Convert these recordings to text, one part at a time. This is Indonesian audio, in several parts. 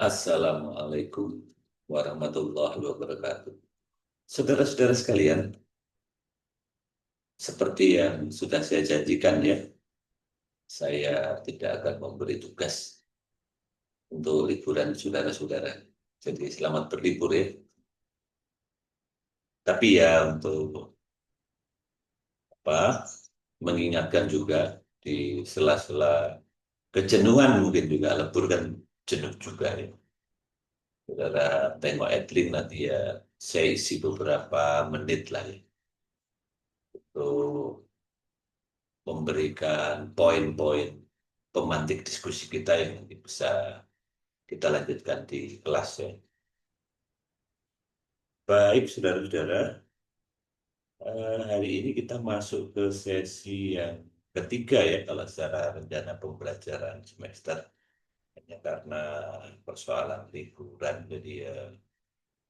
Assalamualaikum warahmatullahi wabarakatuh. Saudara-saudara sekalian, seperti yang sudah saya janjikan ya, saya tidak akan memberi tugas untuk liburan saudara-saudara. Jadi selamat berlibur ya. Tapi ya untuk apa? Mengingatkan juga di sela-sela kejenuhan mungkin juga lebur kan jenuh juga ya. Saudara tengok Edlin nanti ya, saya isi beberapa menit lah ya. Untuk memberikan poin-poin pemantik diskusi kita yang nanti bisa kita lanjutkan di kelas ya. Baik, saudara-saudara, hari ini kita masuk ke sesi yang ketiga ya kalau secara rencana pembelajaran semester. Hanya karena persoalan liburan, jadi ya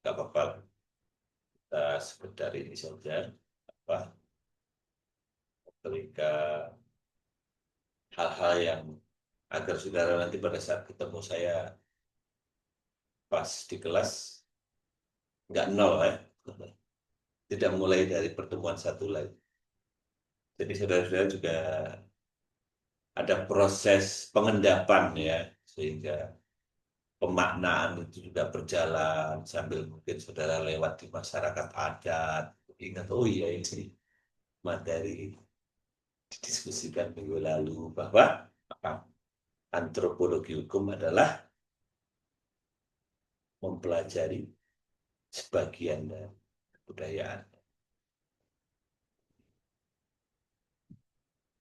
nggak apa-apa kita sekedar ini saja apa berikan hal-hal yang agar saudara nanti pada saat ketemu saya pas di kelas nggak nol ya. Tidak mulai dari pertemuan satu lagi. Jadi saudara-saudara juga ada proses pengendapan ya, sehingga pemaknaan itu juga berjalan sambil mungkin saudara lewat di masyarakat adat. Ingat, oh iya ini materi didiskusikan minggu lalu bahwa antropologi hukum adalah mempelajari sebagian dari kebudayaan.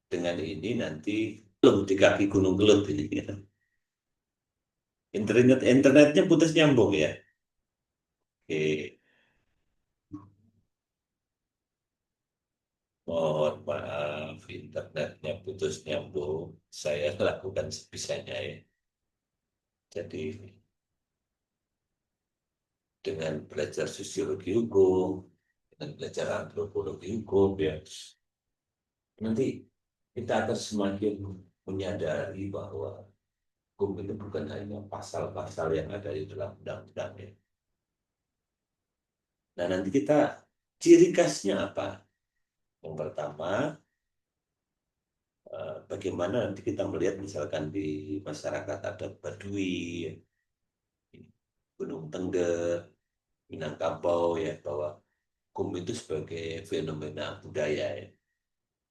Dengan ini nanti belum di kaki Gunung Kelut ini. Internetnya putus nyambung ya. Oke. Mohon maaf, internetnya putus nyambung. Saya lakukan sebisanya ya. Jadi dengan belajar sosiologi hukum, dengan belajar antropologi hukum, ya, nanti kita akan semakin menyadari bahwa hukum itu bukan hanya pasal-pasal yang ada di dalam undang-undang ya. Nah nanti kita ciri khasnya apa? Yang pertama, bagaimana nanti kita melihat misalkan di masyarakat adat Baduy, Gunung Tengger, Minangkabau ya, bahwa hukum itu sebagai fenomena budaya ya.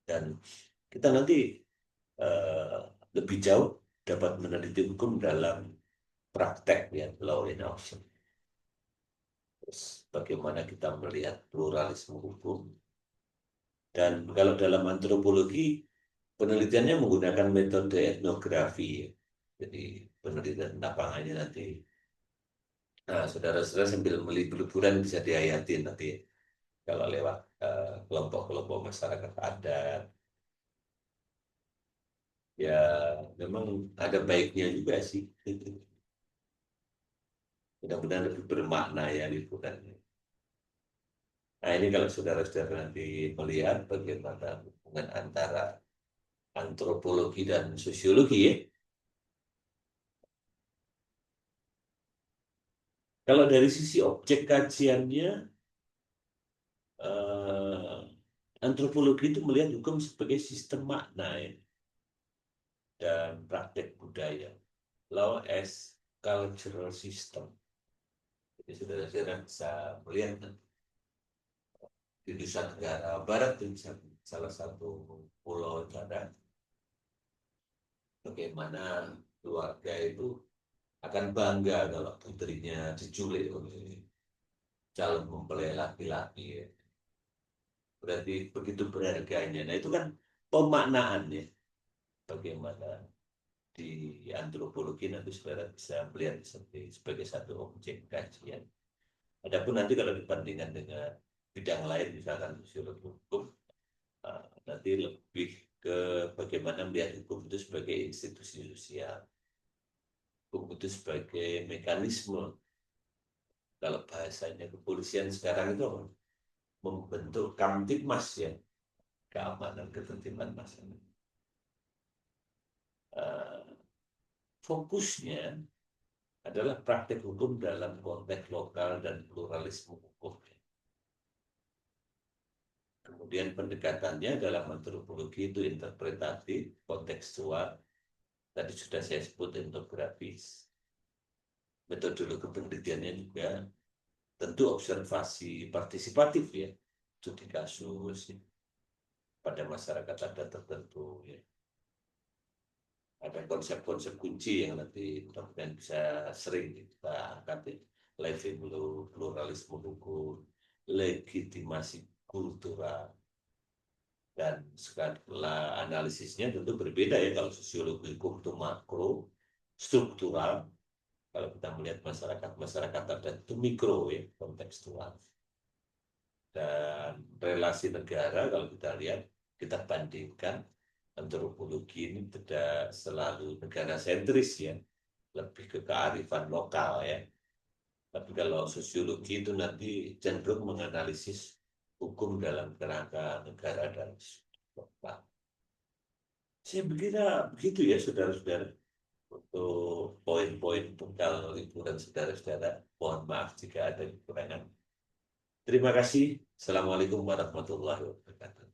Dan kita nanti eh, lebih jauh dapat meneliti hukum dalam praktek ya, law in action. Terus bagaimana kita melihat pluralisme hukum. Dan kalau dalam antropologi, penelitiannya menggunakan metode etnografi ya. Jadi penelitian lapangannya nanti. Nah, saudara-saudara sambil liburan bisa dihayatin nanti ya. Kalau lewat kelompok-kelompok masyarakat adat, ya memang ada baiknya juga sih. Mudah-mudahan lebih bermakna ya liburannya. Nah ini kalau saudara-saudara nanti melihat bagaimana hubungan antara antropologi dan sosiologi ya. Kalau dari sisi objek kajiannya, eh, antropologi itu melihat hukum sebagai sistem makna ya, dan praktek budaya. Law as cultural system. Jadi saudara-saudara bisa melihat di Nusa Tenggara Barat itu salah satu pulau sana, bagaimana keluarga itu akan bangga kalau putrinya diculik oleh calon mempelai laki-laki ya. Berarti begitu berharganya. Nah itu kan pemaknaannya. Bagaimana di antropologi nanti saudara bisa melihat sebagai satu objek kajian. Adapun nanti kalau dibandingkan dengan bidang lain, misalkan sosiologi hukum, nanti lebih ke bagaimana melihat hukum itu sebagai institusi sosial, hukum itu sebagai mekanisme. Kalau bahasanya kepolisian sekarang itu membentuk kamtipmas ya, keamanan ketertiban masyarakat. Uh, Fokusnya adalah praktek hukum dalam konteks lokal dan pluralisme hukum. Kemudian pendekatannya dalam antropologi itu interpretatif, kontekstual, tadi sudah saya sebut etnografis. Metodologi penelitiannya juga tentu observasi partisipatif ya, studi kasus ya, pada masyarakat adat tertentu ya. Ada konsep-konsep kunci yang nanti mudah-mudahan bisa sering kita angkat ya. Living pluralisme hukum, legitimasi kultural, dan skala analisisnya tentu berbeda ya. Kalau sosiologi hukum itu makro, struktural. Kalau kita melihat masyarakat adat itu mikro ya, kontekstual. Dan relasi negara kalau kita lihat, kita bandingkan, antropologi ini tidak selalu negara sentris ya, lebih ke kearifan lokal ya. Tapi kalau sosiologi itu nanti cenderung menganalisis hukum dalam kerangka negara dan lokal. Saya kira begitu ya saudara-saudara, untuk poin-poin bekal liburan saudara-saudara. Mohon maaf jika ada kekurangan. Terima kasih. Assalamualaikum warahmatullahi wabarakatuh.